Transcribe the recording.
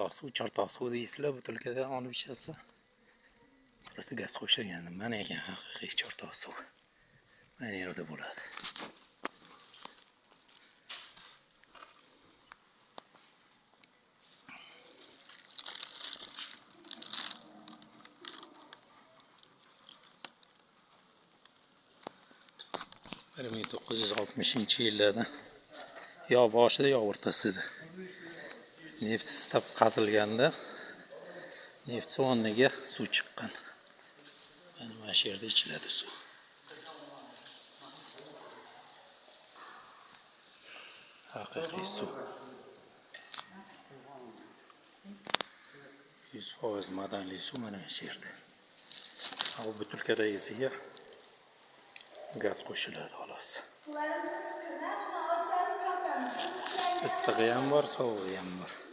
chortoq suv deysizlar, butilkada olib ichasizlar. Burası gaz qo'shilgan. Mana ekan haqiqiy chortoq suv. Mana yerda bo'ladi. Bir 1960-yillarda yo boshida yo o'rtasida neft istab qazilganda neft o'rniga suv chiqqan. Mana shu yerda ichiladi suv. Haqiqiy suv. 100% madanli suv mana shu yerda. Bu butilkadagisiga gaz qo'shiladi xolos. Issig'i ham bor, sovug'i ham bor.